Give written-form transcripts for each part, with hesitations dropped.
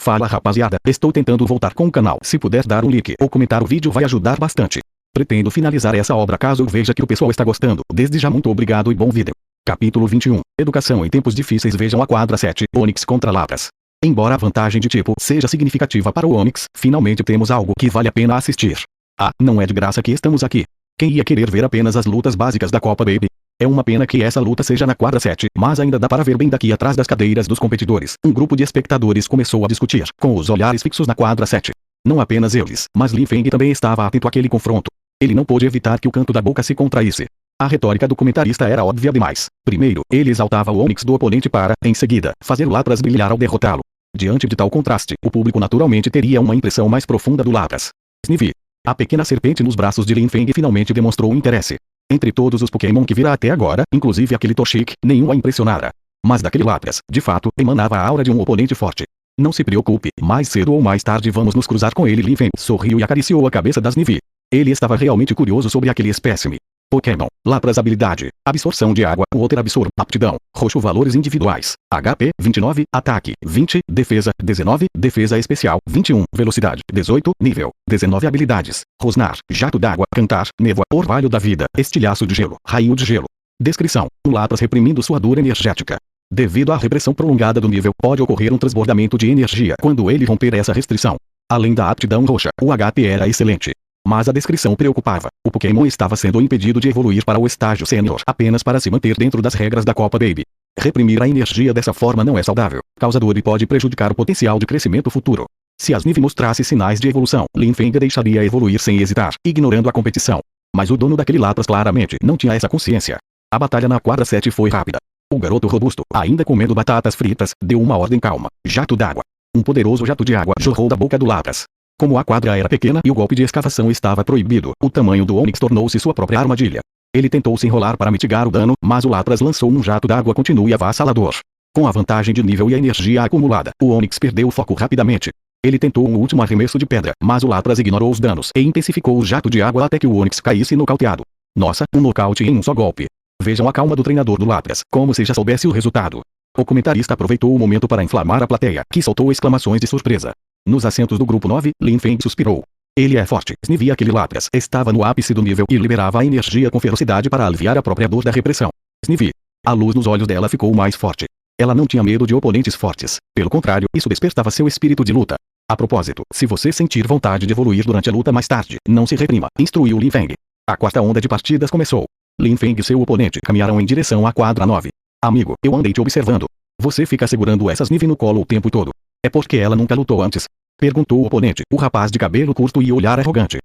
Fala rapaziada, estou tentando voltar com o canal. Se puder dar um like ou comentar o vídeo vai ajudar bastante. Pretendo finalizar essa obra caso eu veja que o pessoal está gostando. Desde já muito obrigado e bom vídeo. Capítulo 21. Educação em tempos difíceis. Vejam a quadra 7, Onix contra Lapras. Embora a vantagem de tipo seja significativa para o Onix, finalmente temos algo que vale a pena assistir. Ah, não é de graça que estamos aqui. Quem ia querer ver apenas as lutas básicas da Copa Baby? É uma pena que essa luta seja na quadra 7, mas ainda dá para ver bem daqui atrás das cadeiras dos competidores. Um grupo de espectadores começou a discutir, com os olhares fixos na quadra 7. Não apenas eles, mas Lin Feng também estava atento àquele confronto. Ele não pôde evitar que o canto da boca se contraísse. A retórica do comentarista era óbvia demais. Primeiro, ele exaltava o Onix do oponente para, em seguida, fazer o Lapras brilhar ao derrotá-lo. Diante de tal contraste, o público naturalmente teria uma impressão mais profunda do Lapras. Snivi. A pequena serpente nos braços de Lin Feng finalmente demonstrou interesse. Entre todos os Pokémon que vira até agora, inclusive aquele Torchic, nenhum a impressionara. Mas daquele Lapras, de fato, emanava a aura de um oponente forte. Não se preocupe, mais cedo ou mais tarde vamos nos cruzar com ele. Lin Feng sorriu e acariciou a cabeça das Snivi. Ele estava realmente curioso sobre aquele espécime. Pokémon, Lapras habilidade, absorção de água, Water absorb, aptidão, roxo valores individuais, HP, 29, ataque, 20, defesa, 19, defesa especial, 21, velocidade, 18, nível, 19 habilidades, rosnar, jato d'água, cantar, névoa, orvalho da vida, estilhaço de gelo, raio de gelo. Descrição, um Lapras reprimindo sua dor energética. Devido à repressão prolongada do nível, pode ocorrer um transbordamento de energia quando ele romper essa restrição. Além da aptidão roxa, o HP era excelente. Mas a descrição preocupava. O Pokémon estava sendo impedido de evoluir para o estágio Sênior apenas para se manter dentro das regras da Copa Baby. Reprimir a energia dessa forma não é saudável, causa dor e pode prejudicar o potencial de crescimento futuro. Se as Snivi mostrasse sinais de evolução, Lin Feng deixaria evoluir sem hesitar, ignorando a competição. Mas o dono daquele Lapras claramente não tinha essa consciência. A batalha na quadra 7 foi rápida. O garoto robusto, ainda comendo batatas fritas, deu uma ordem calma. Jato d'água. Um poderoso jato de água jorrou da boca do Lapras. Como a quadra era pequena e o golpe de escavação estava proibido, o tamanho do Onix tornou-se sua própria armadilha. Ele tentou se enrolar para mitigar o dano, mas o Lapras lançou um jato d'água contínuo e avassalador. Com a vantagem de nível e a energia acumulada, o Onix perdeu o foco rapidamente. Ele tentou um último arremesso de pedra, mas o Lapras ignorou os danos e intensificou o jato de água até que o Onix caísse nocauteado. Nossa, um nocaute em um só golpe. Vejam a calma do treinador do Lapras, como se já soubesse o resultado. O comentarista aproveitou o momento para inflamar a plateia, que soltou exclamações de surpresa. Nos assentos do grupo 9, Lin Feng suspirou. Ele é forte. Snivi aquele Lapras estava no ápice do nível e liberava a energia com ferocidade para aliviar a própria dor da repressão. Snivi. A luz nos olhos dela ficou mais forte. Ela não tinha medo de oponentes fortes. Pelo contrário, isso despertava seu espírito de luta. A propósito, se você sentir vontade de evoluir durante a luta mais tarde, não se reprima, instruiu Lin Feng. A quarta onda de partidas começou. Lin Feng e seu oponente caminharam em direção à quadra 9. Amigo, eu andei te observando. Você fica segurando essa Snivi no colo o tempo todo. É porque ela nunca lutou antes? Perguntou o oponente, o rapaz de cabelo curto e olhar arrogante.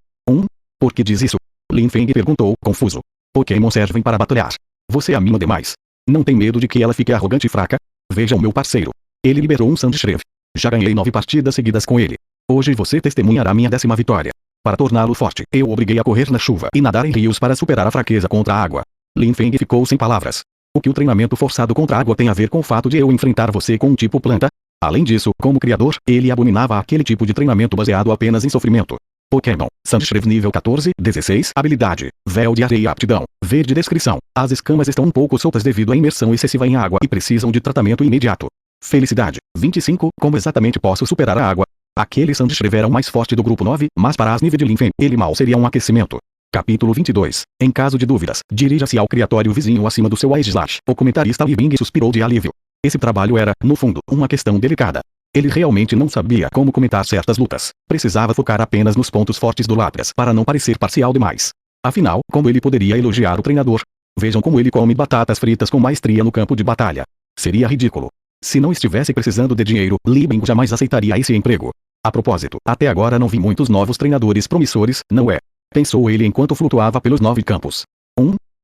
Por que diz isso? Lin Feng perguntou, confuso. Pokémon servem para batalhar. Você amina demais. Não tem medo de que ela fique arrogante e fraca? Veja o meu parceiro. Ele liberou um Sandshrew. Já ganhei 9 partidas seguidas com ele. Hoje você testemunhará minha 10ª vitória. Para torná-lo forte, eu o obriguei a correr na chuva e nadar em rios para superar a fraqueza contra a água. Lin Feng ficou sem palavras. O que o treinamento forçado contra a água tem a ver com o fato de eu enfrentar você com um tipo planta? Além disso, como criador, ele abominava aquele tipo de treinamento baseado apenas em sofrimento. Pokémon, Sandshrew nível 14, 16, habilidade, véu de areia aptidão, verde descrição. As escamas estão um pouco soltas devido à imersão excessiva em água e precisam de tratamento imediato. Felicidade, 25, como exatamente posso superar a água? Aquele Sandshrew era o mais forte do grupo 9, mas para as níveis de Lin Feng, ele mal seria um aquecimento. Capítulo 22. Em caso de dúvidas, dirija-se ao criatório vizinho acima do seu Aegislash. O comentarista Li Bing suspirou de alívio. Esse trabalho era, no fundo, uma questão delicada. Ele realmente não sabia como comentar certas lutas. Precisava focar apenas nos pontos fortes do Lapras para não parecer parcial demais. Afinal, como ele poderia elogiar o treinador? Vejam como ele come batatas fritas com maestria no campo de batalha. Seria ridículo. Se não estivesse precisando de dinheiro, Li Bing jamais aceitaria esse emprego. A propósito, até agora não vi muitos novos treinadores promissores, não é? Pensou ele enquanto flutuava pelos 9 campos.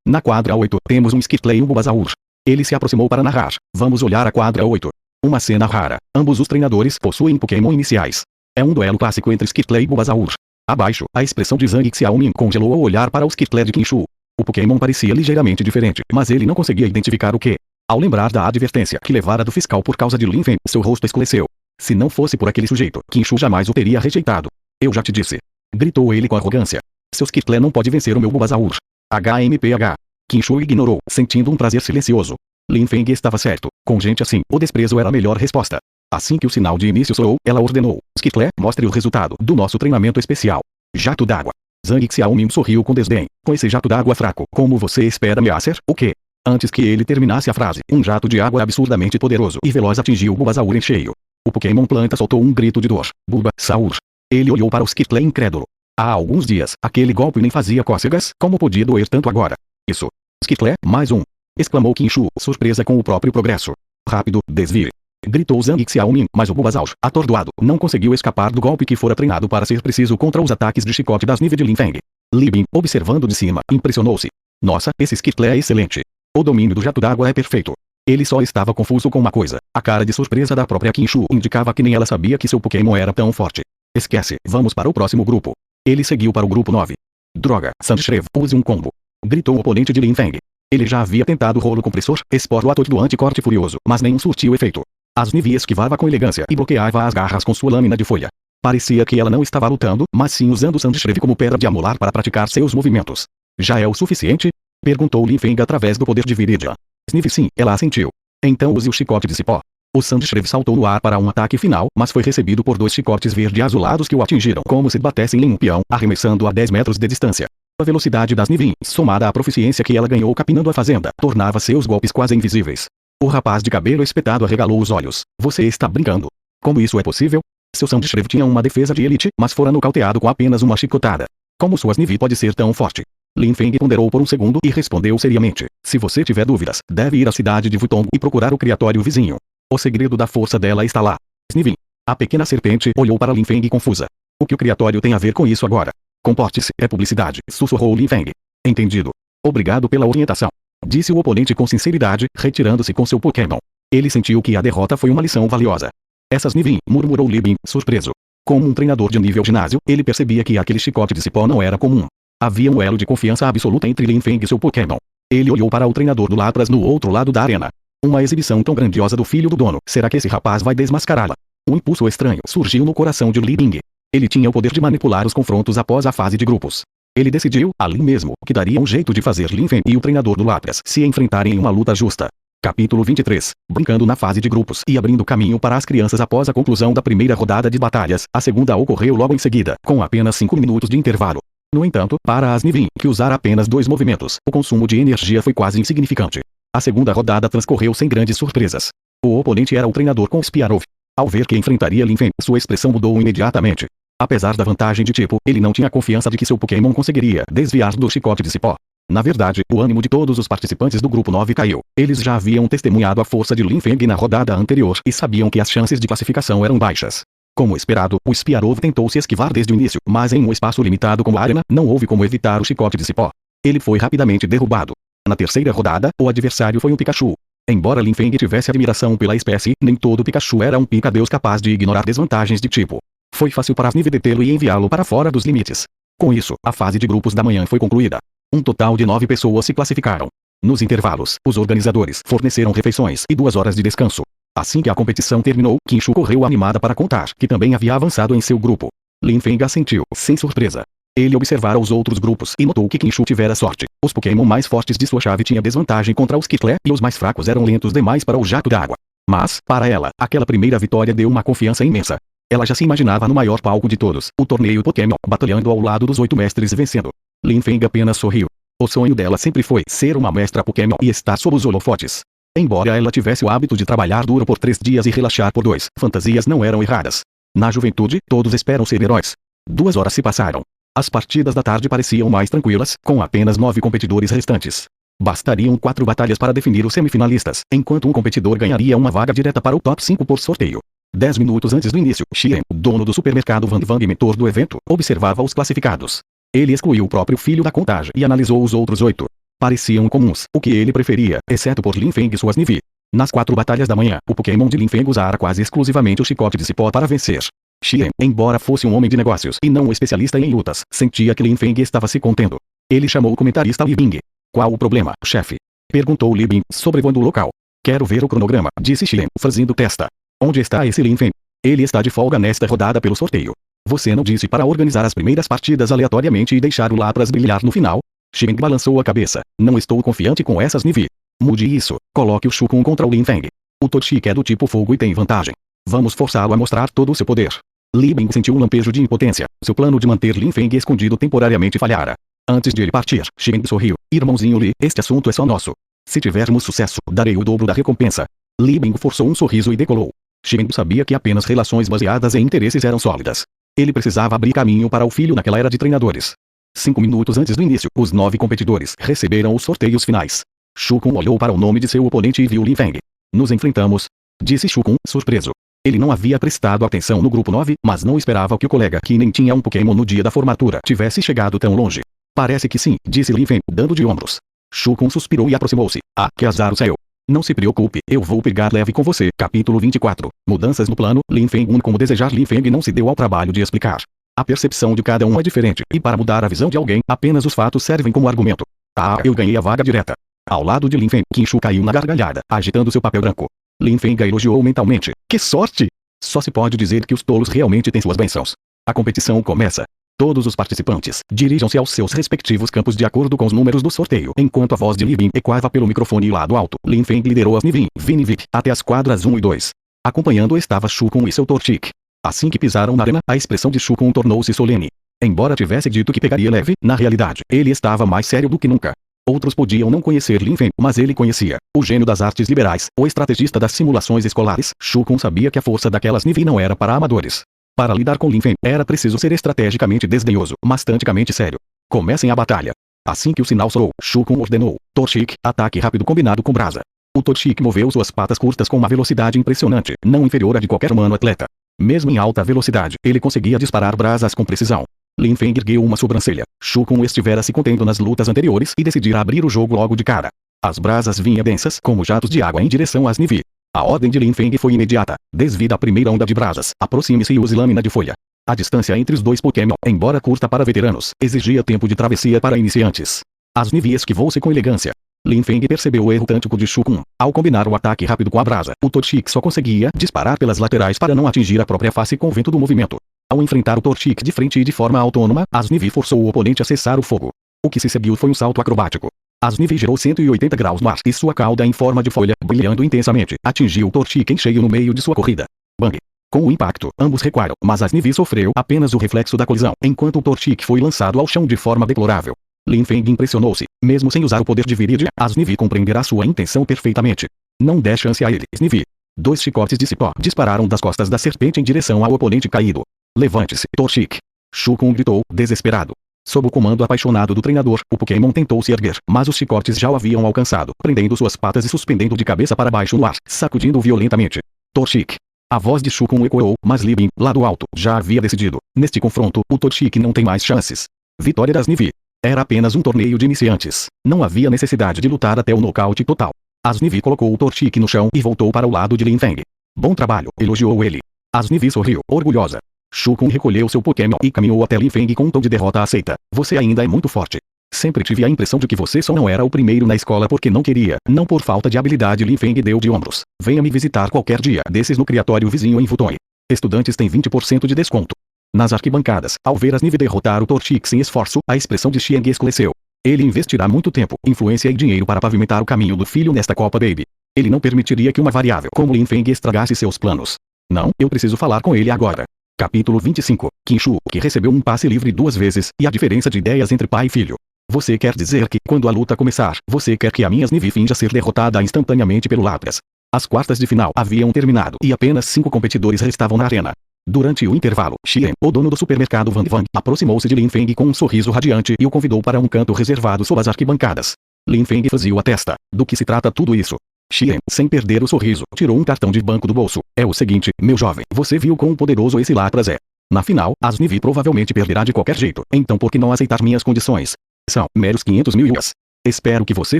Na quadra 8, temos um Skittle e um Bulbasaur. Ele se aproximou para narrar. Vamos olhar a quadra 8. Uma cena rara. Ambos os treinadores possuem Pokémon iniciais. É um duelo clássico entre Skittle e Bulbasaur. Abaixo, a expressão de Zhang Xiaomin congelou ao olhar para o Skittle de Qingchu. O Pokémon parecia ligeiramente diferente, mas ele não conseguia identificar o que. Ao lembrar da advertência que levara do fiscal por causa de Lin Feng, seu rosto escureceu. Se não fosse por aquele sujeito, Qingchu jamais o teria rejeitado. Eu já te disse. Gritou ele com arrogância. Seu Skittle não pode vencer o meu Bulbasaur. HMPH. Qingchu ignorou, sentindo um prazer silencioso. Lin Feng estava certo. Com gente assim, o desprezo era a melhor resposta. Assim que o sinal de início soou, ela ordenou: Skitle, mostre o resultado do nosso treinamento especial. Jato d'água. Zhang Xiaoming sorriu com desdém. Com esse jato d'água fraco, como você espera me ser? O quê? Antes que ele terminasse a frase, um jato de água absurdamente poderoso e veloz atingiu Bulbasaur em cheio. O Pokémon Planta soltou um grito de dor. Bulbasaur. Ele olhou para o Skitle incrédulo. Há alguns dias, aquele golpe nem fazia cócegas, como podia doer tanto agora? Isso. Skitle, mais um. Exclamou Qinchu, surpresa com o próprio progresso. Rápido, desvie. Gritou Zhang Xiaoming, mas o Bulbasaur, atordoado, não conseguiu escapar do golpe que fora treinado para ser preciso contra os ataques de chicote das níveis de Lin Feng. Li Bin, observando de cima, impressionou-se. Nossa, esse Skitle é excelente. O domínio do jato d'água é perfeito. Ele só estava confuso com uma coisa. A cara de surpresa da própria Qinchu indicava que nem ela sabia que seu Pokémon era tão forte. Esquece, vamos para o próximo grupo. Ele seguiu para o grupo 9. Droga, Sandshrew, use um combo. Gritou o oponente de Lin Feng. Ele já havia tentado rolo compressor, esporo atordoante corte furioso, mas nenhum surtiu efeito. As Nive esquivava com elegância e bloqueava as garras com sua lâmina de folha. Parecia que ela não estava lutando, mas sim usando Sandshrew como pedra de amolar para praticar seus movimentos. Já é o suficiente? Perguntou Lin Feng através do poder de Viridian. Sniff sim, ela assentiu. Então use o chicote de cipó. O Sandshrew saltou no ar para um ataque final, mas foi recebido por 2 chicotes verde-azulados que o atingiram como se batessem em um peão, arremessando a 10 metros de distância. A velocidade das Nivin, somada à proficiência que ela ganhou capinando a fazenda, tornava seus golpes quase invisíveis. O rapaz de cabelo espetado arregalou os olhos. Você está brincando? Como isso é possível? Seu Sandshrew tinha uma defesa de elite, mas fora nocauteado com apenas uma chicotada. Como suas Nive pode ser tão forte? Lin Feng ponderou por um segundo e respondeu seriamente. Se você tiver dúvidas, deve ir à cidade de Wutong e procurar o criatório vizinho. O segredo da força dela está lá. Snivin. A pequena serpente olhou para Lin Feng confusa. O que o criatório tem a ver com isso agora? Comporte-se, é publicidade, sussurrou Lin Feng. Entendido. Obrigado pela orientação. Disse o oponente com sinceridade, retirando-se com seu Pokémon. Ele sentiu que a derrota foi uma lição valiosa. Essas Nivin, murmurou Li Bin, surpreso. Como um treinador de nível ginásio, ele percebia que aquele chicote de cipó não era comum. Havia um elo de confiança absoluta entre Lin Feng e seu Pokémon. Ele olhou para o treinador do Lapras no outro lado da arena. Uma exibição tão grandiosa do filho do dono, será que esse rapaz vai desmascará-la? Um impulso estranho surgiu no coração de Li Bing. Ele tinha o poder de manipular os confrontos após a fase de grupos. Ele decidiu, ali mesmo, que daria um jeito de fazer Lin Feng e o treinador do Lapras se enfrentarem em uma luta justa. Capítulo 23. Brincando na fase de grupos e abrindo caminho para as crianças após a conclusão da primeira rodada de batalhas, a segunda ocorreu logo em seguida, com apenas 5 minutos de intervalo. No entanto, para as Nivin, que usaram apenas 2 movimentos, o consumo de energia foi quase insignificante. A segunda rodada transcorreu sem grandes surpresas. O oponente era o treinador com Spiarov. Ao ver que enfrentaria Lin Feng, sua expressão mudou imediatamente. Apesar da vantagem de tipo, ele não tinha confiança de que seu Pokémon conseguiria desviar do chicote de cipó. Na verdade, o ânimo de todos os participantes do grupo 9 caiu. Eles já haviam testemunhado a força de Lin Feng na rodada anterior e sabiam que as chances de classificação eram baixas. Como esperado, o Spiarov tentou se esquivar desde o início, mas em um espaço limitado como a arena, não houve como evitar o chicote de cipó. Ele foi rapidamente derrubado. Na terceira rodada, o adversário foi um Pikachu. Embora Lin Feng tivesse admiração pela espécie, nem todo Pikachu era um pica-deus capaz de ignorar desvantagens de tipo. Foi fácil para as Nive detê-lo e enviá-lo para fora dos limites. Com isso, a fase de grupos da manhã foi concluída. Um total de 9 pessoas se classificaram. Nos intervalos, os organizadores forneceram refeições e 2 horas de descanso. Assim que a competição terminou, Qinchu correu animada para contar que também havia avançado em seu grupo. Lin Feng assentiu, sem surpresa. Ele observara os outros grupos e notou que Qinchu tivera sorte. Os Pokémon mais fortes de sua chave tinham desvantagem contra os Skitle e os mais fracos eram lentos demais para o jato d'água. Mas, para ela, aquela primeira vitória deu uma confiança imensa. Ela já se imaginava no maior palco de todos, o torneio Pokémon, batalhando ao lado dos 8 mestres e vencendo. Lin Feng apenas sorriu. O sonho dela sempre foi ser uma mestra Pokémon e estar sob os holofotes. Embora ela tivesse o hábito de trabalhar duro por 3 dias e relaxar por 2, fantasias não eram erradas. Na juventude, todos esperam ser heróis. 2 horas se passaram. As partidas da tarde pareciam mais tranquilas, com apenas 9 competidores restantes. Bastariam 4 batalhas para definir os semifinalistas, enquanto um competidor ganharia uma vaga direta para o top 5 por sorteio. 10 minutos antes do início, Xian, dono do supermercado Van Vang e mentor do evento, observava os classificados. Ele excluiu o próprio filho da contagem e analisou os outros 8. Pareciam comuns, o que ele preferia, exceto por Lin Feng e suas Nive. Nas 4 batalhas da manhã, o Pokémon de Lin Feng usara quase exclusivamente o chicote de cipó para vencer. Xian, embora fosse um homem de negócios e não um especialista em lutas, sentia que Lin Feng estava se contendo. Ele chamou o comentarista Li Bing. Qual o problema, chefe? Perguntou Li Bing, sobrevoando o local. Quero ver o cronograma, disse Xian, franzindo testa. Onde está esse Lin Feng? Ele está de folga nesta rodada pelo sorteio. Você não disse para organizar as primeiras partidas aleatoriamente e deixar o Lapras brilhar no final? Xian balançou a cabeça. Não estou confiante com essas Nive. Mude isso, coloque o Shukun contra o Lin Feng. O Toxic é do tipo fogo e tem vantagem. Vamos forçá-lo a mostrar todo o seu poder. Li Bing sentiu um lampejo de impotência. Seu plano de manter Lin Feng escondido temporariamente falhara. Antes de ele partir, Xing sorriu. Irmãozinho Li, este assunto é só nosso. Se tivermos sucesso, darei o dobro da recompensa. Li Bing forçou um sorriso e decolou. Xing sabia que apenas relações baseadas em interesses eram sólidas. Ele precisava abrir caminho para o filho naquela era de treinadores. 5 minutos antes do início, os 9 competidores receberam os sorteios finais. Shu Kun olhou para o nome de seu oponente e viu Lin Feng. Nos enfrentamos, disse Shu Kun, surpreso. Ele não havia prestado atenção no grupo 9, mas não esperava que o colega que nem tinha um Pokémon no dia da formatura tivesse chegado tão longe. Parece que sim, disse Lin Feng, dando de ombros. Shu Kun suspirou e aproximou-se. Ah, que azar o céu. Não se preocupe, eu vou pegar leve com você. Capítulo 24. Mudanças no plano. Lin Feng como desejar. Lin Feng não se deu ao trabalho de explicar. A percepção de cada um é diferente, e para mudar a visão de alguém, apenas os fatos servem como argumento. Ah, eu ganhei a vaga direta. Ao lado de Lin Feng, Qin Shu caiu na gargalhada, agitando seu papel branco. Lin Feng a elogiou mentalmente. Que sorte! Só se pode dizer que os tolos realmente têm suas bênçãos. A competição começa. Todos os participantes dirijam-se aos seus respectivos campos de acordo com os números do sorteio, enquanto a voz de Li Bin ecoava pelo microfone lado alto. Lin Feng liderou as Nivin, Vinivik, até as quadras 1 e 2. Acompanhando estava Shu Kun e seu Torchic. Assim que pisaram na arena, a expressão de Shu Kun tornou-se solene. Embora tivesse dito que pegaria leve, na realidade, ele estava mais sério do que nunca. Outros podiam não conhecer Lin Feng, mas ele conhecia. O gênio das artes liberais, o estrategista das simulações escolares, Shu Kun sabia que a força daquelas Nivin não era para amadores. Para lidar com Lin Feng, era preciso ser estrategicamente desdenhoso, mas taticamente sério. Comecem a batalha. Assim que o sinal soou, Shu Kun ordenou. Torchic, ataque rápido combinado com brasa. O Torchic moveu suas patas curtas com uma velocidade impressionante, não inferior à de qualquer humano atleta. Mesmo em alta velocidade, ele conseguia disparar brasas com precisão. Lin Feng ergueu uma sobrancelha. Shu Kun estivera se contendo nas lutas anteriores e decidira abrir o jogo logo de cara. As brasas vinham densas, como jatos de água em direção às Nivi. A ordem de Lin Feng foi imediata. Desvie da primeira onda de brasas, aproxime-se e use lâmina de folha. A distância entre os dois Pokémon, embora curta para veteranos, exigia tempo de travessia para iniciantes. As Nivi esquivou-se com elegância. Lin Feng percebeu o erro tântico de Shu Kun. Ao combinar o ataque rápido com a brasa, o Torchic só conseguia disparar pelas laterais para não atingir a própria face com o vento do movimento. Ao enfrentar o Torchic de frente e de forma autônoma, as Nivi forçou o oponente a cessar o fogo. O que se seguiu foi um salto acrobático. As Nivi girou 180 graus no ar e sua cauda em forma de folha, brilhando intensamente, atingiu o Torchic em cheio no meio de sua corrida. Bang! Com o impacto, ambos recuaram, mas as Nivi sofreu apenas o reflexo da colisão, enquanto o Torchic foi lançado ao chão de forma deplorável. Lin Feng impressionou-se. Mesmo sem usar o poder de Viridian, as Nivi compreenderá sua intenção perfeitamente. Não dê chance a ele, Nivi. 2 chicotes de cipó dispararam das costas da serpente em direção ao oponente caído. Levante-se, Torchic. Shu Kun gritou, desesperado. Sob o comando apaixonado do treinador, o Pokémon tentou se erguer, mas os chicotes já o haviam alcançado, prendendo suas patas e suspendendo de cabeça para baixo no ar, sacudindo-o violentamente. Torchic. A voz de Shu Kun ecoou, mas Li Bin, lá do alto, já havia decidido. Neste confronto, o Torchic não tem mais chances. Vitória das Nivi. Era apenas um torneio de iniciantes. Não havia necessidade de lutar até o nocaute total. As Nivi colocou o Torchic no chão e voltou para o lado de Lin Feng. Bom trabalho, elogiou ele. As Nivi sorriu, orgulhosa. Shu Kun recolheu seu Pokémon e caminhou até Lin Feng com um tom de derrota aceita. Você ainda é muito forte. Sempre tive a impressão de que você só não era o primeiro na escola porque não queria, não por falta de habilidade. Lin Feng deu de ombros. Venha me visitar qualquer dia desses no criatório vizinho em Vuton. Estudantes têm 20% de desconto. Nas arquibancadas, ao ver as Nive derrotar o Torchic sem esforço, a expressão de Xiang escureceu. Ele investirá muito tempo, influência e dinheiro para pavimentar o caminho do filho nesta Copa Baby. Ele não permitiria que uma variável como Lin Feng estragasse seus planos. Não, eu preciso falar com ele agora. Capítulo 25. Qin Shu, que recebeu um passe livre 2 vezes, e a diferença de ideias entre pai e filho. Você quer dizer que, quando a luta começar, você quer que a minha Nive finja ser derrotada instantaneamente pelo Lapras. As quartas de final haviam terminado e apenas 5 competidores restavam na arena. Durante o intervalo, Xian, o dono do supermercado Van Van, aproximou-se de Lin Feng com um sorriso radiante e o convidou para um canto reservado sob as arquibancadas. Lin Feng franziu a testa. Do que se trata tudo isso? Xian, sem perder o sorriso, tirou um cartão de banco do bolso. É o seguinte, meu jovem, você viu quão poderoso esse Lapras é. Na final, as Nivi provavelmente perderá de qualquer jeito, então por que não aceitar minhas condições? São meros 500 mil yuans. Espero que você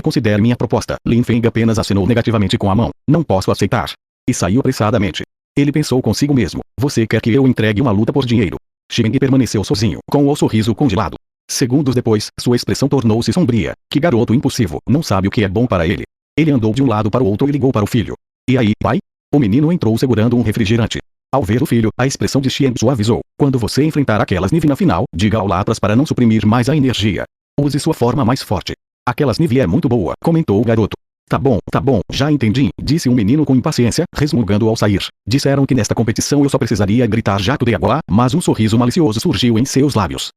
considere minha proposta. Lin Feng apenas acenou negativamente com a mão. Não posso aceitar. E saiu apressadamente. Ele pensou consigo mesmo. Você quer que eu entregue uma luta por dinheiro? Xiang permaneceu sozinho, com o sorriso congelado. Segundos depois, sua expressão tornou-se sombria. Que garoto impulsivo, não sabe o que é bom para ele. Ele andou de um lado para o outro e ligou para o filho. E aí, pai? O menino entrou segurando um refrigerante. Ao ver o filho, a expressão de Xiang suavizou. Quando você enfrentar aquelas Nive na final, diga ao Lapras para não suprimir mais a energia. Use sua forma mais forte. Aquelas Nive é muito boa, comentou o garoto. Tá bom, já entendi, disse um menino com impaciência, resmungando ao sair. Disseram que nesta competição eu só precisaria gritar jato de água, mas um sorriso malicioso surgiu em seus lábios.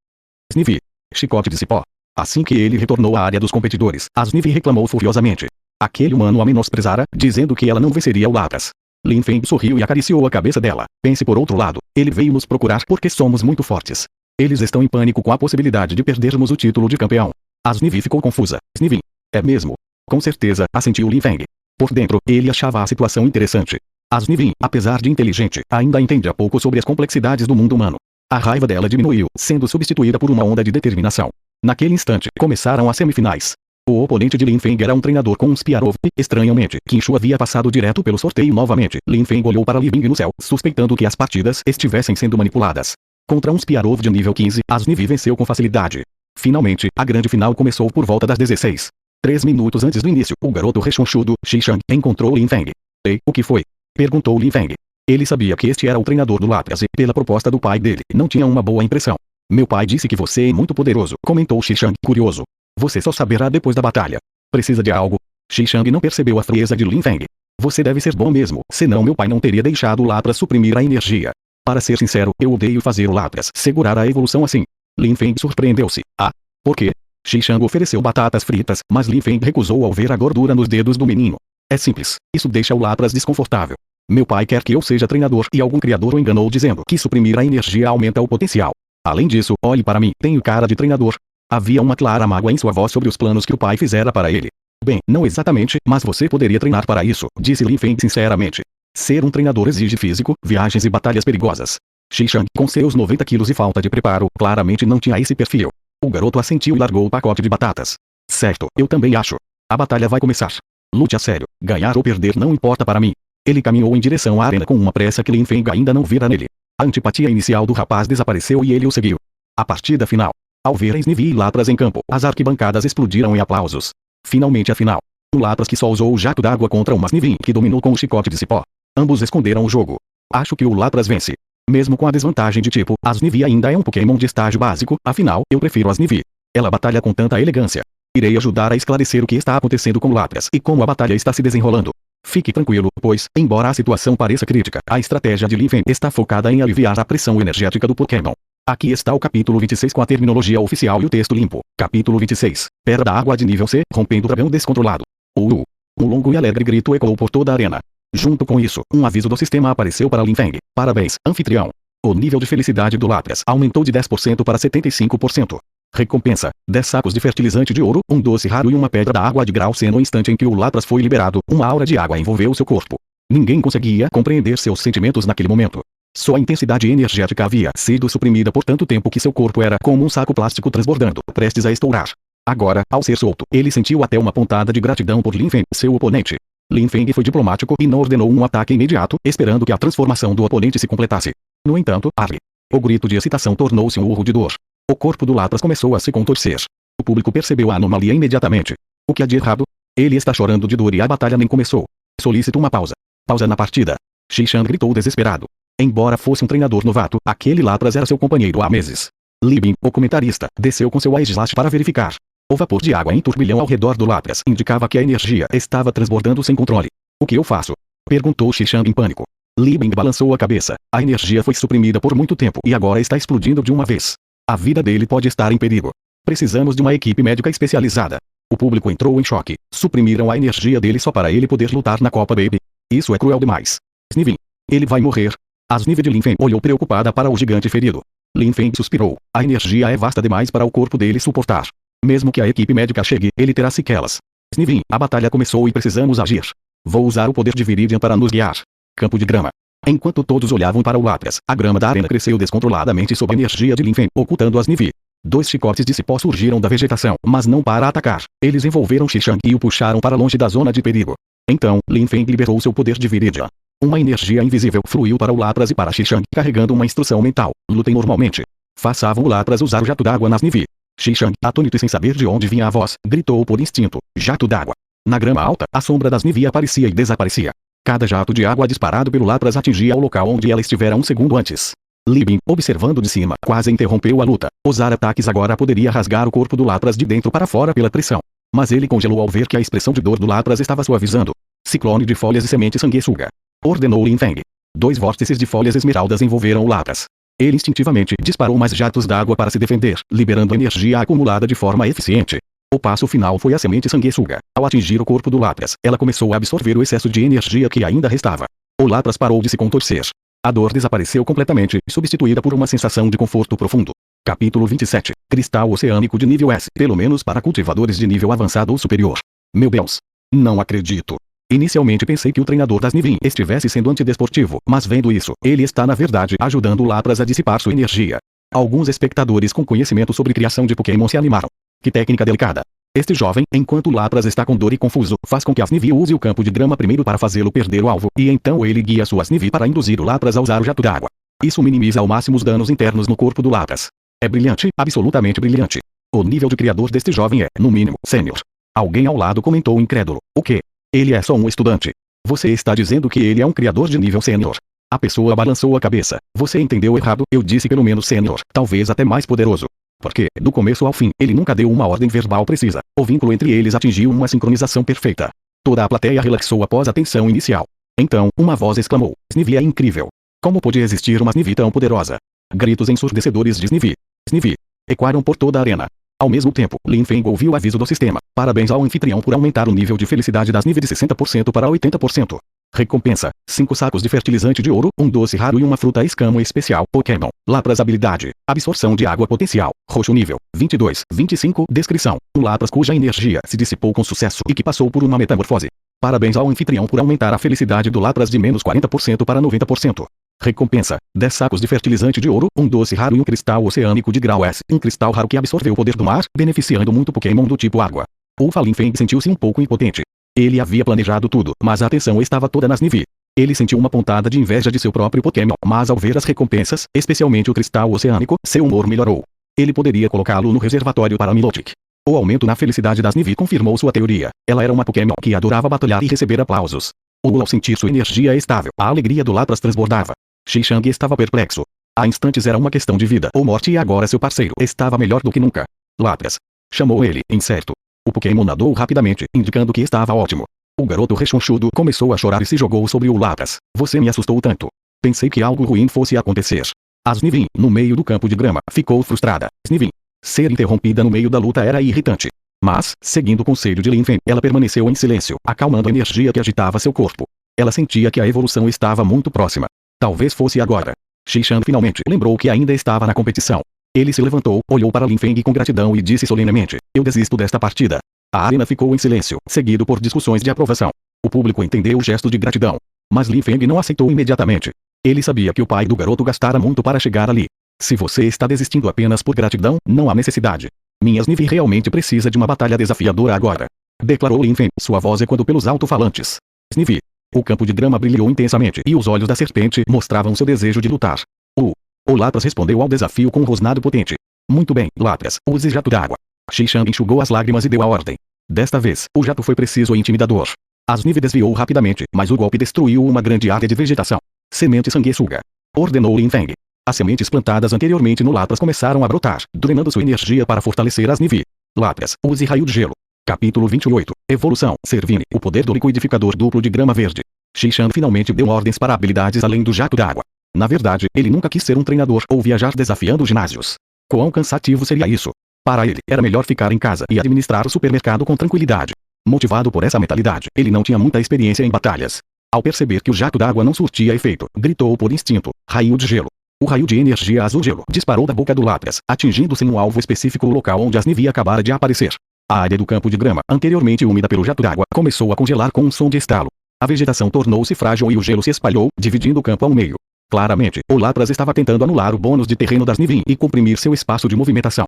Snivi. Chicote de cipó. Assim que ele retornou à área dos competidores, a Snivi reclamou furiosamente. Aquele humano a menosprezara, dizendo que ela não venceria o Lapras. Lin Feng sorriu e acariciou a cabeça dela. Pense por outro lado, ele veio nos procurar porque somos muito fortes. Eles estão em pânico com a possibilidade de perdermos o título de campeão. A Snivi ficou confusa. Snivi. É mesmo? Com certeza, assentiu Lin Feng. Por dentro, ele achava a situação interessante. A Snivi, apesar de inteligente, ainda entende pouco sobre as complexidades do mundo humano. A raiva dela diminuiu, sendo substituída por uma onda de determinação. Naquele instante, começaram as semifinais. O oponente de Lin Feng era um treinador com um Spiarov, estranhamente, Qinshu havia passado direto pelo sorteio novamente. Lin Feng olhou para Li Bing no céu, suspeitando que as partidas estivessem sendo manipuladas. Contra um Spiarov de nível 15, a Snivi venceu com facilidade. Finalmente, a grande final começou por volta das 16. 3 minutos antes do início, o garoto rechonchudo, Xishang, encontrou Lin Feng. Ei, o que foi? Perguntou Lin Feng. Ele sabia que este era o treinador do Lapras e, pela proposta do pai dele, não tinha uma boa impressão. Meu pai disse que você é muito poderoso, comentou Xishang, curioso. Você só saberá depois da batalha. Precisa de algo? Xishang não percebeu a frieza de Lin Feng. Você deve ser bom mesmo, senão meu pai não teria deixado o Lapras suprimir a energia. Para ser sincero, eu odeio fazer o Lapras segurar a evolução assim. Lin Feng surpreendeu-se. Ah, por quê? Xishang ofereceu batatas fritas, mas Lin Feng recusou ao ver a gordura nos dedos do menino. É simples, isso deixa o Lapras desconfortável. Meu pai quer que eu seja treinador e algum criador o enganou dizendo que suprimir a energia aumenta o potencial. Além disso, olhe para mim, tenho cara de treinador. Havia uma clara mágoa em sua voz sobre os planos que o pai fizera para ele. Bem, não exatamente, mas você poderia treinar para isso, disse Lin Feng sinceramente. Ser um treinador exige físico, viagens e batalhas perigosas. Xishang, com seus 90 quilos e falta de preparo, claramente não tinha esse perfil. O garoto assentiu e largou o pacote de batatas. Certo, eu também acho. A batalha vai começar. Lute a sério, ganhar ou perder não importa para mim. Ele caminhou em direção à arena com uma pressa que Lin Feng ainda não vira nele. A antipatia inicial do rapaz desapareceu e ele o seguiu. A partida final. Ao ver a Snivi e Lapras em campo, as arquibancadas explodiram em aplausos. Finalmente a final. Um Lapras que só usou o jato d'água contra uma Snivi que dominou com o chicote de cipó. Ambos esconderam o jogo. Acho que o Lapras vence. Mesmo com a desvantagem de tipo, a Snivi ainda é um Pokémon de estágio básico, afinal, eu prefiro a Snivi. Ela batalha com tanta elegância. Irei ajudar a esclarecer o que está acontecendo com o Lapras e como a batalha está se desenrolando. Fique tranquilo, pois, embora a situação pareça crítica, a estratégia de Lin Feng está focada em aliviar a pressão energética do Pokémon. Aqui está o capítulo 26 com a terminologia oficial e o texto limpo. Capítulo 26. Pedra da água de nível C, rompendo o dragão descontrolado. Um longo e alegre grito ecoou por toda a arena. Junto com isso, um aviso do sistema apareceu para Lin Feng. Parabéns, anfitrião. O nível de felicidade do Lapras aumentou de 10% para 75%. Recompensa: 10 sacos de fertilizante de ouro, um doce raro e uma pedra da água de grau C. No instante em que o Lapras foi liberado, uma aura de água envolveu seu corpo. Ninguém conseguia compreender seus sentimentos naquele momento. Sua intensidade energética havia sido suprimida por tanto tempo que seu corpo era como um saco plástico transbordando, prestes a estourar. Agora, ao ser solto, ele sentiu até uma pontada de gratidão por Lin Feng, seu oponente. Lin Feng foi diplomático e não ordenou um ataque imediato, esperando que a transformação do oponente se completasse. No entanto, arre! O grito de excitação tornou-se um urro de dor. O corpo do Lapras começou a se contorcer. O público percebeu a anomalia imediatamente. O que há de errado? Ele está chorando de dor e a batalha nem começou. Solicito uma pausa. Pausa na partida. Xishang gritou desesperado. Embora fosse um treinador novato, aquele Lapras era seu companheiro há meses. Li Bing, o comentarista, desceu com seu Ice Slash para verificar. O vapor de água em turbilhão ao redor do Lapras indicava que a energia estava transbordando sem controle. O que eu faço? Perguntou Xishang em pânico. Li Bing balançou a cabeça. A energia foi suprimida por muito tempo e agora está explodindo de uma vez. A vida dele pode estar em perigo. Precisamos de uma equipe médica especializada. O público entrou em choque. Suprimiram a energia dele só para ele poder lutar na Copa Baby. Isso é cruel demais. Snivin. Ele vai morrer. A Snivi de Lin Feng olhou preocupada para o gigante ferido. Lin Feng suspirou. A energia é vasta demais para o corpo dele suportar. Mesmo que a equipe médica chegue, ele terá sequelas. Snivin, a batalha começou e precisamos agir. Vou usar o poder de Viridian para nos guiar. Campo de grama. Enquanto todos olhavam para o Lapras, a grama da arena cresceu descontroladamente sob a energia de Lin Feng, ocultando a Snivi. 2 chicotes de cipó surgiram da vegetação, mas não para atacar. Eles envolveram Xishang e o puxaram para longe da zona de perigo. Então, Lin Feng liberou seu poder de Viridian. Uma energia invisível fluiu para o Lapras e para Xishang, carregando uma instrução mental. Lutem normalmente. Façavam o Lapras usar o jato d'água na Snivi. Xishang, atônito e sem saber de onde vinha a voz, gritou por instinto. Jato d'água. Na grama alta, a sombra da Snivi aparecia e desaparecia. Cada jato de água disparado pelo Lapras atingia o local onde ela estivera um segundo antes. Li Bing, observando de cima, quase interrompeu a luta. Usar ataques agora poderia rasgar o corpo do Lapras de dentro para fora pela pressão. Mas ele congelou ao ver que a expressão de dor do Lapras estava suavizando. Ciclone de folhas e semente sanguessuga. Ordenou Lin Feng. 2 vórtices de folhas esmeraldas envolveram o Lapras. Ele instintivamente disparou mais jatos d'água para se defender, liberando energia acumulada de forma eficiente. O passo final foi a semente sanguessuga. Ao atingir o corpo do Lapras, ela começou a absorver o excesso de energia que ainda restava. O Lapras parou de se contorcer. A dor desapareceu completamente, substituída por uma sensação de conforto profundo. Capítulo 27. Cristal oceânico de nível S, pelo menos para cultivadores de nível avançado ou superior. Meu Deus! Não acredito. Inicialmente pensei que o treinador das Nivin estivesse sendo antidesportivo, mas vendo isso, ele está na verdade ajudando o Lapras a dissipar sua energia. Alguns espectadores com conhecimento sobre criação de Pokémon se animaram. Que técnica delicada. Este jovem, enquanto o Lapras está com dor e confuso, faz com que as Nivin use o campo de grama primeiro para fazê-lo perder o alvo, e então ele guia suas Nivin para induzir o Lapras a usar o jato d'água. Isso minimiza ao máximo os danos internos no corpo do Lapras. É brilhante, absolutamente brilhante. O nível de criador deste jovem é, no mínimo, sênior. Alguém ao lado comentou incrédulo. O quê? Ele é só um estudante. Você está dizendo que ele é um criador de nível sênior. A pessoa balançou a cabeça. Você entendeu errado, eu disse pelo menos sênior, talvez até mais poderoso. Porque, do começo ao fim, ele nunca deu uma ordem verbal precisa. O vínculo entre eles atingiu uma sincronização perfeita. Toda a plateia relaxou após a tensão inicial. Então, uma voz exclamou. Snivy é incrível. Como pôde existir uma Snivy tão poderosa? Gritos ensurdecedores de Snivy. Snivy. Ecoaram por toda a arena. Ao mesmo tempo, Lin Feng ouviu o aviso do sistema. Parabéns ao anfitrião por aumentar o nível de felicidade das Nivy de 60% para 80%. Recompensa: 5 sacos de fertilizante de ouro, um doce raro e uma fruta escamo especial. Pokémon. Lapras habilidade. Absorção de água potencial. Roxo nível 22, 25. Descrição: um Lapras cuja energia se dissipou com sucesso e que passou por uma metamorfose. Parabéns ao anfitrião por aumentar a felicidade do Lapras de menos 40% para 90%. Recompensa: 10 sacos de fertilizante de ouro, um doce raro e um cristal oceânico de grau S. Um cristal raro que absorveu o poder do mar, beneficiando muito Pokémon do tipo água. O Lin Feng sentiu-se um pouco impotente. Ele havia planejado tudo, mas a atenção estava toda nas Nivy. Ele sentiu uma pontada de inveja de seu próprio Pokémon, mas ao ver as recompensas, especialmente o cristal oceânico, seu humor melhorou. Ele poderia colocá-lo no reservatório para Milotic. O aumento na felicidade das Nivy confirmou sua teoria. Ela era uma Pokémon que adorava batalhar e receber aplausos. Ao sentir sua energia estável, a alegria do Lapras transbordava. Xishang estava perplexo. Há instantes era uma questão de vida ou morte e agora seu parceiro estava melhor do que nunca. Lapras. Chamou ele, incerto. O Pokémon nadou rapidamente, indicando que estava ótimo. O garoto rechonchudo começou a chorar e se jogou sobre o Lapras. Você me assustou tanto. Pensei que algo ruim fosse acontecer. A Snivy, no meio do campo de grama, ficou frustrada. Snivy. Ser interrompida no meio da luta era irritante. Mas, seguindo o conselho de Lin Feng, ela permaneceu em silêncio, acalmando a energia que agitava seu corpo. Ela sentia que a evolução estava muito próxima. Talvez fosse agora. Xishang finalmente lembrou que ainda estava na competição. Ele se levantou, olhou para Lin Feng com gratidão e disse solenemente: eu desisto desta partida. A arena ficou em silêncio, seguido por discussões de aprovação. O público entendeu o gesto de gratidão. Mas Lin Feng não aceitou imediatamente. Ele sabia que o pai do garoto gastara muito para chegar ali. Se você está desistindo apenas por gratidão, não há necessidade. Minha Snivy realmente precisa de uma batalha desafiadora agora. Declarou Lin Feng, sua voz ecoando pelos alto-falantes. Snivy. O campo de grama brilhou intensamente e os olhos da serpente mostravam seu desejo de lutar. O Lapras respondeu ao desafio com um rosnado potente. Muito bem, Lapras, use jato d'água. Xishang enxugou as lágrimas e deu a ordem. Desta vez, o jato foi preciso e intimidador. A Snivy desviou rapidamente, mas o golpe destruiu uma grande área de vegetação. Semente sanguessuga. Ordenou Lin Feng. As sementes plantadas anteriormente no Lapras começaram a brotar, drenando sua energia para fortalecer as Nivy. Lapras, use raio de gelo. Capítulo 28. Evolução. Servine, o poder do liquidificador duplo de grama verde. Xishang finalmente deu ordens para habilidades além do jato d'água. Na verdade, ele nunca quis ser um treinador ou viajar desafiando ginásios. Quão cansativo seria isso? Para ele, era melhor ficar em casa e administrar o supermercado com tranquilidade. Motivado por essa mentalidade, ele não tinha muita experiência em batalhas. Ao perceber que o jato d'água não surtia efeito, gritou por instinto: raio de gelo. O raio de energia azul-gelo disparou da boca do Lapras, atingindo sem um alvo específico o local onde as Nivy acabara de aparecer. A área do campo de grama, anteriormente úmida pelo jato d'água, começou a congelar com um som de estalo. A vegetação tornou-se frágil e o gelo se espalhou, dividindo o campo ao meio. Claramente, o Lapras estava tentando anular o bônus de terreno das Nivy e comprimir seu espaço de movimentação.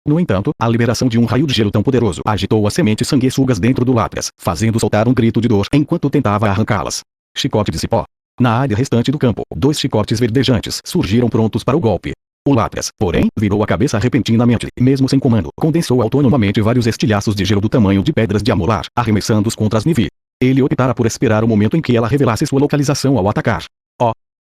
No entanto, a liberação de um raio de gelo tão poderoso agitou as sementes sanguessugas dentro do Lapras, fazendo soltar um grito de dor enquanto tentava arrancá-las. Chicote de cipó. Na área restante do campo, 2 chicotes verdejantes surgiram prontos para o golpe. O Lapras, porém, virou a cabeça repentinamente, mesmo sem comando, condensou autonomamente vários estilhaços de gelo do tamanho de pedras de amolar, arremessando-os contra as Nivy. Ele optara por esperar o momento em que ela revelasse sua localização ao atacar.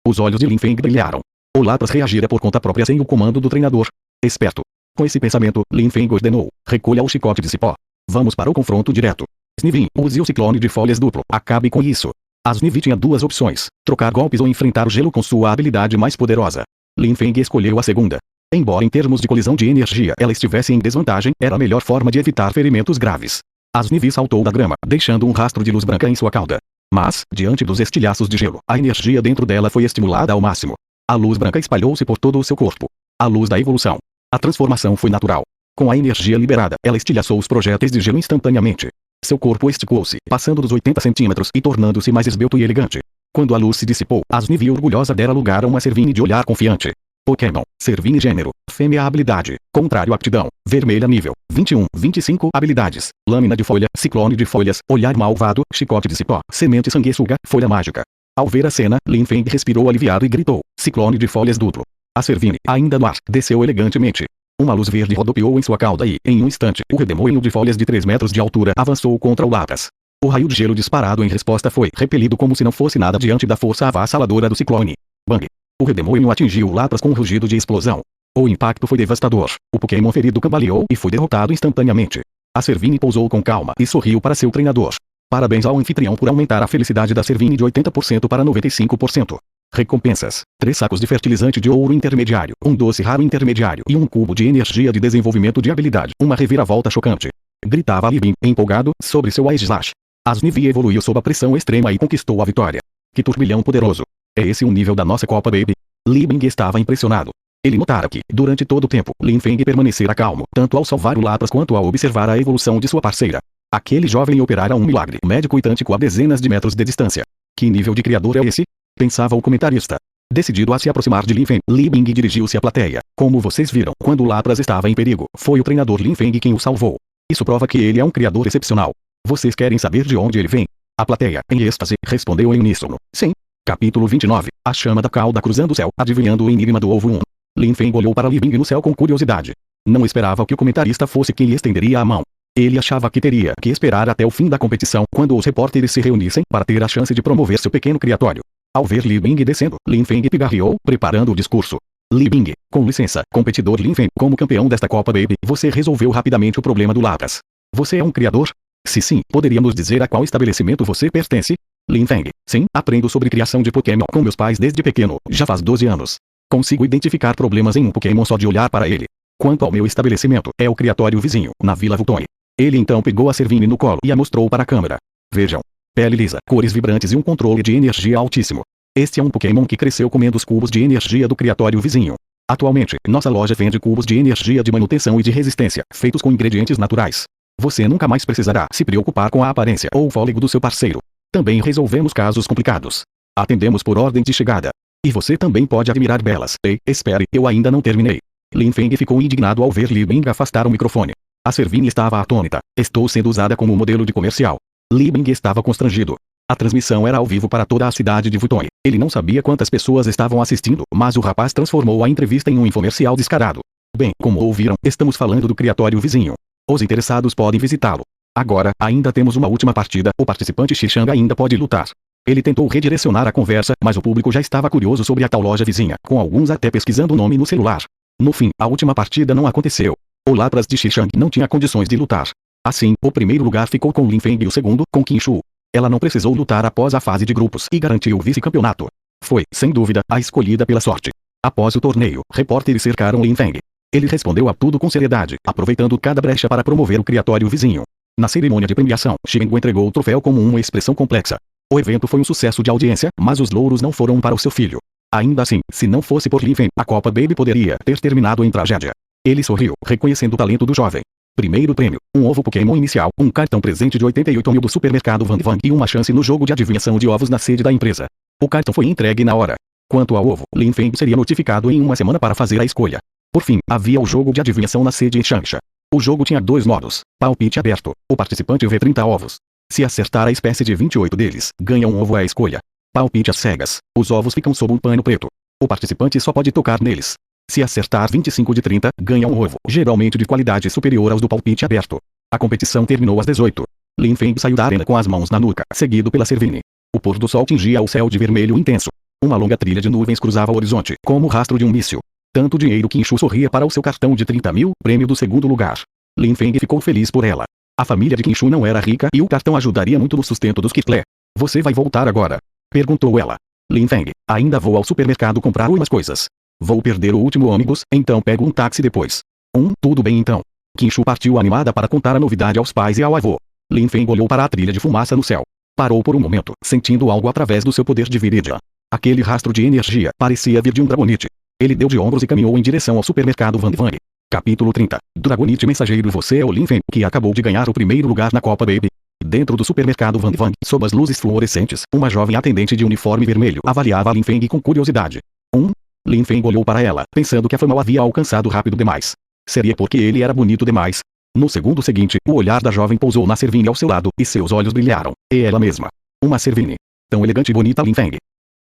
Os olhos de Lin Feng brilharam. O Lapras reagira por conta própria sem o comando do treinador. Esperto. Com esse pensamento, Lin Feng ordenou: recolha o chicote de cipó. Vamos para o confronto direto. Snivy, use o ciclone de folhas duplo. Acabe com isso. A Snivy tinha duas opções: trocar golpes ou enfrentar o gelo com sua habilidade mais poderosa. Lin Feng escolheu a segunda. Embora em termos de colisão de energia ela estivesse em desvantagem, era a melhor forma de evitar ferimentos graves. A Snivy saltou da grama, deixando um rastro de luz branca em sua cauda. Mas, diante dos estilhaços de gelo, a energia dentro dela foi estimulada ao máximo. A luz branca espalhou-se por todo o seu corpo. A luz da evolução. A transformação foi natural. Com a energia liberada, ela estilhaçou os projéteis de gelo instantaneamente. Seu corpo esticou-se, passando dos 80 centímetros e tornando-se mais esbelto e elegante. Quando a luz se dissipou, a Snivy orgulhosa dera lugar a uma Servine de olhar confiante. Pokémon, Servine gênero, fêmea habilidade, contrário aptidão, vermelha nível, 21, 25 habilidades, lâmina de folha, ciclone de folhas, olhar malvado, chicote de cipó, semente sanguessuga, folha mágica. Ao ver a cena, Lin Feng respirou aliviado e gritou, ciclone de folhas duplo. A Servine, ainda no ar, desceu elegantemente. Uma luz verde rodopiou em sua cauda e, em um instante, o redemoinho de folhas de 3 metros de altura avançou contra o Lapras. O raio de gelo disparado em resposta foi repelido como se não fosse nada diante da força avassaladora do ciclone. Bang! O redemoinho atingiu o Lapras com um rugido de explosão. O impacto foi devastador. O Pokémon ferido cambaleou e foi derrotado instantaneamente. A Servine pousou com calma e sorriu para seu treinador. Parabéns ao anfitrião por aumentar a felicidade da Servine de 80% para 95%. Recompensas: 3 sacos de fertilizante de ouro intermediário, um doce raro intermediário e um cubo de energia de desenvolvimento de habilidade. Uma reviravolta chocante. Gritava Li Bin, empolgado, sobre seu Ice Slash. A Snivy evoluiu sob a pressão extrema e conquistou a vitória. Que turbilhão poderoso. É esse o nível da nossa Copa Baby? Li Bin estava impressionado. Ele notara que, durante todo o tempo, Lin Feng permanecera calmo, tanto ao salvar o Lapras quanto ao observar a evolução de sua parceira. Aquele jovem operara um milagre médico e tântico a dezenas de metros de distância. Que nível de criador é esse? Pensava o comentarista. Decidido a se aproximar de Lin Feng, Li Bing dirigiu-se à plateia. Como vocês viram, quando o Lapras estava em perigo, foi o treinador Lin Feng quem o salvou. Isso prova que ele é um criador excepcional. Vocês querem saber de onde ele vem? A plateia, em êxtase, respondeu em uníssono. Sim. Capítulo 29. A chama da cauda cruzando o céu, adivinhando o enigma do ovo 1. Lin Feng olhou para Li Bing no céu com curiosidade. Não esperava que o comentarista fosse quem lhe estenderia a mão. Ele achava que teria que esperar até o fim da competição, quando os repórteres se reunissem, para ter a chance de promover seu pequeno criatório. Ao ver Li Bing descendo, Lin Feng pigarreou, preparando o discurso. Li Bing, com licença, competidor Lin Feng, como campeão desta Copa Baby, você resolveu rapidamente o problema do Lapras. Você é um criador? Se sim, poderia nos dizer a qual estabelecimento você pertence? Lin Feng, sim, aprendo sobre criação de Pokémon com meus pais desde pequeno, já faz 12 anos. Consigo identificar problemas em um Pokémon só de olhar para ele. Quanto ao meu estabelecimento, é o criatório vizinho, na Vila Vultone. Ele então pegou a Servine no colo e a mostrou para a câmera. Vejam. Pele lisa, cores vibrantes e um controle de energia altíssimo. Este é um Pokémon que cresceu comendo os cubos de energia do criatório vizinho. Atualmente, nossa loja vende cubos de energia de manutenção e de resistência, feitos com ingredientes naturais. Você nunca mais precisará se preocupar com a aparência ou o fôlego do seu parceiro. Também resolvemos casos complicados. Atendemos por ordem de chegada. E você também pode admirar belas. Ei, espere, eu ainda não terminei. Lin Feng ficou indignado ao ver Li Bing afastar o microfone. A Servine estava atônita. Estou sendo usada como modelo de comercial. Li Bing estava constrangido. A transmissão era ao vivo para toda a cidade de Vultone. Ele não sabia quantas pessoas estavam assistindo, mas o rapaz transformou a entrevista em um infomercial descarado. Bem, como ouviram, estamos falando do criatório vizinho. Os interessados podem visitá-lo. Agora, ainda temos uma última partida, o participante Xixang ainda pode lutar. Ele tentou redirecionar a conversa, mas o público já estava curioso sobre a tal loja vizinha, com alguns até pesquisando o nome no celular. No fim, a última partida não aconteceu. O Lapras de Xixang não tinha condições de lutar. Assim, o primeiro lugar ficou com Lin Feng e o segundo, com Qin Shu. Ela não precisou lutar após a fase de grupos e garantiu o vice-campeonato. Foi, sem dúvida, a escolhida pela sorte. Após o torneio, repórteres cercaram Lin Feng. Ele respondeu a tudo com seriedade, aproveitando cada brecha para promover o criatório vizinho. Na cerimônia de premiação, Shengu entregou o troféu como uma expressão complexa. O evento foi um sucesso de audiência, mas os louros não foram para o seu filho. Ainda assim, se não fosse por Lin Feng, a Copa Baby poderia ter terminado em tragédia. Ele sorriu, reconhecendo o talento do jovem. Primeiro prêmio, um ovo Pokémon inicial, um cartão presente de 88 mil do supermercado Van Van e uma chance no jogo de adivinhação de ovos na sede da empresa. O cartão foi entregue na hora. Quanto ao ovo, Lin Feng seria notificado em uma semana para fazer a escolha. Por fim, havia o jogo de adivinhação na sede em Changsha. O jogo tinha 2 modos, palpite aberto. O participante vê 30 ovos. Se acertar a espécie de 28 deles, ganha um ovo à escolha. Palpite às cegas. Os ovos ficam sob um pano preto. O participante só pode tocar neles. Se acertar 25 de 30, ganha um ovo, geralmente de qualidade superior aos do palpite aberto. A competição terminou às 18. Lin Feng saiu da arena com as mãos na nuca, seguido pela Servine. O pôr do sol tingia o céu de vermelho intenso. Uma longa trilha de nuvens cruzava o horizonte, como o rastro de um míssil. Tanto dinheiro que Qin Shu sorria para o seu cartão de 30 mil, prêmio do segundo lugar. Lin Feng ficou feliz por ela. A família de Qinshu não era rica e o cartão ajudaria muito no sustento dos Kirtle. Você vai voltar agora? Perguntou ela. Lin Feng, ainda vou ao supermercado comprar umas coisas. Vou perder o último ônibus, então pego um táxi depois. Tudo bem então. Qinshu partiu animada para contar a novidade aos pais e ao avô. Lin Feng olhou para a trilha de fumaça no céu. Parou por um momento, sentindo algo através do seu poder de Viridia. Aquele rastro de energia parecia vir de um Dragonite. Ele deu de ombros e caminhou em direção ao supermercado Van Van. Capítulo 30. Dragonite mensageiro. Você é o Lin Feng, que acabou de ganhar o primeiro lugar na Copa Baby. Dentro do supermercado Van Van, sob as luzes fluorescentes, uma jovem atendente de uniforme vermelho avaliava a Lin Feng com curiosidade. Lin Feng olhou para ela, pensando que a fama o havia alcançado rápido demais. Seria porque ele era bonito demais? No segundo seguinte, o olhar da jovem pousou na Servine ao seu lado, e seus olhos brilharam. E ela mesma. Uma Servine. Tão elegante e bonita. Lin Feng.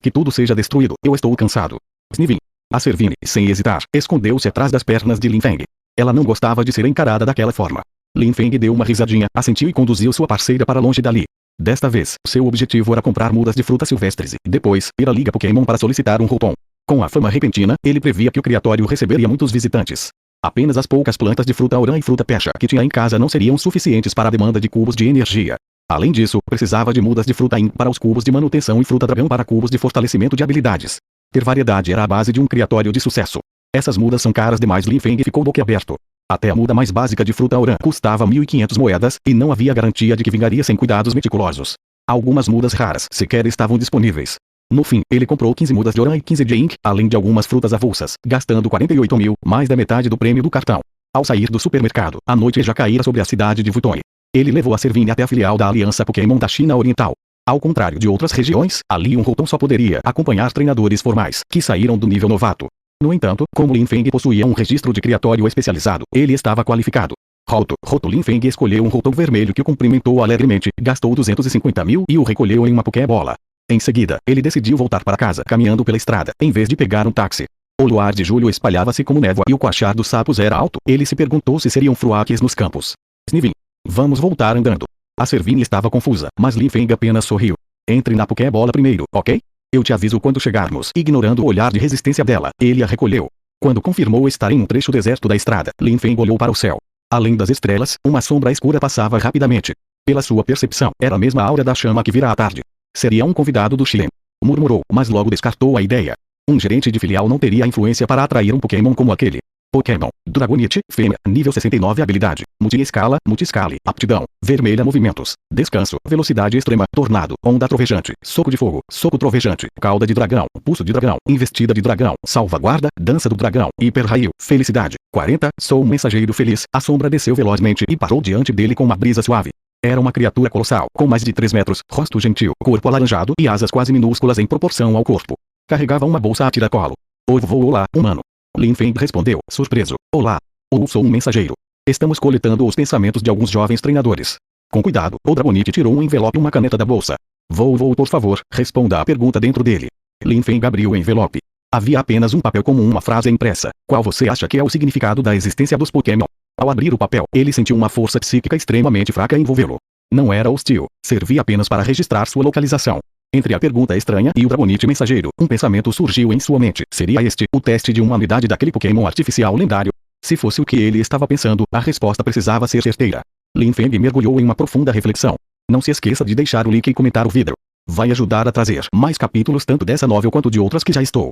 Que tudo seja destruído, eu estou cansado. Snivin. A Servine, sem hesitar, escondeu-se atrás das pernas de Lin Feng. Ela não gostava de ser encarada daquela forma. Lin Feng deu uma risadinha, assentiu e conduziu sua parceira para longe dali. Desta vez, seu objetivo era comprar mudas de frutas silvestres e, depois, ir à Liga Pokémon para solicitar um roupão. Com a fama repentina, ele previa que o criatório receberia muitos visitantes. Apenas as poucas plantas de fruta orã e fruta pecha que tinha em casa não seriam suficientes para a demanda de cubos de energia. Além disso, precisava de mudas de fruta IN para os cubos de manutenção e fruta dragão para cubos de fortalecimento de habilidades. Ter variedade era a base de um criatório de sucesso. Essas mudas são caras demais. Lin Feng ficou boquiaberto. Até a muda mais básica de fruta orã custava 1.500 moedas, e não havia garantia de que vingaria sem cuidados meticulosos. Algumas mudas raras sequer estavam disponíveis. No fim, ele comprou 15 mudas de orã e 15 de ink, além de algumas frutas avulsas, gastando 48 mil, mais da metade do prêmio do cartão. Ao sair do supermercado, a noite já caíra sobre a cidade de Vuitton. Ele levou a Servine até a filial da Aliança Pokémon da China Oriental. Ao contrário de outras regiões, ali um roupão só poderia acompanhar treinadores formais, que saíram do nível novato. No entanto, como Lin Feng possuía um registro de criatório especializado, ele estava qualificado. Roto Lin Feng escolheu um roupão vermelho que o cumprimentou alegremente, gastou 250 mil e o recolheu em uma Pokébola. Em seguida, ele decidiu voltar para casa caminhando pela estrada, em vez de pegar um táxi. O luar de julho espalhava-se como névoa e o coachar dos sapos era alto. Ele se perguntou se seriam fruaques nos campos. Snivin. Vamos voltar andando. A Servine estava confusa, mas Lin Feng apenas sorriu. Entre na Pokébola primeiro, ok? Eu te aviso quando chegarmos. Ignorando o olhar de resistência dela, ele a recolheu. Quando confirmou estar em um trecho deserto da estrada, Lin Feng olhou para o céu. Além das estrelas, uma sombra escura passava rapidamente. Pela sua percepção, era a mesma aura da chama que vira à tarde. Seria um convidado do Chile. Murmurou, mas logo descartou a ideia. Um gerente de filial não teria influência para atrair um Pokémon como aquele. Pokémon, Dragonite, fêmea, nível 69 habilidade, multiscale, aptidão, vermelha movimentos, descanso, velocidade extrema, tornado, onda trovejante, soco de fogo, soco trovejante, cauda de dragão, pulso de dragão, investida de dragão, salvaguarda, dança do dragão, hiperraio, felicidade, 40, sou um mensageiro feliz. A sombra desceu velozmente e parou diante dele com uma brisa suave. Era uma criatura colossal, com mais de 3 metros, rosto gentil, corpo alaranjado e asas quase minúsculas em proporção ao corpo. Carregava uma bolsa a tiracolo. Olá, humano. Lin Feng respondeu, surpreso. Olá. Sou um mensageiro. Estamos coletando os pensamentos de alguns jovens treinadores. Com cuidado, o Dragonite tirou um envelope e uma caneta da bolsa. Por favor, responda a pergunta dentro dele. Lin Feng abriu o envelope. Havia apenas um papel com uma frase impressa. Qual você acha que é o significado da existência dos Pokémon? Ao abrir o papel, ele sentiu uma força psíquica extremamente fraca envolvê-lo. Não era hostil, servia apenas para registrar sua localização. Entre a pergunta estranha e o Dragonite mensageiro, um pensamento surgiu em sua mente. Seria este o teste de uma unidade daquele Pokémon artificial lendário? Se fosse o que ele estava pensando, a resposta precisava ser certeira. Lin Feng mergulhou em uma profunda reflexão. Não se esqueça de deixar o like e comentar o vídeo. Vai ajudar a trazer mais capítulos tanto dessa novel quanto de outras que já estou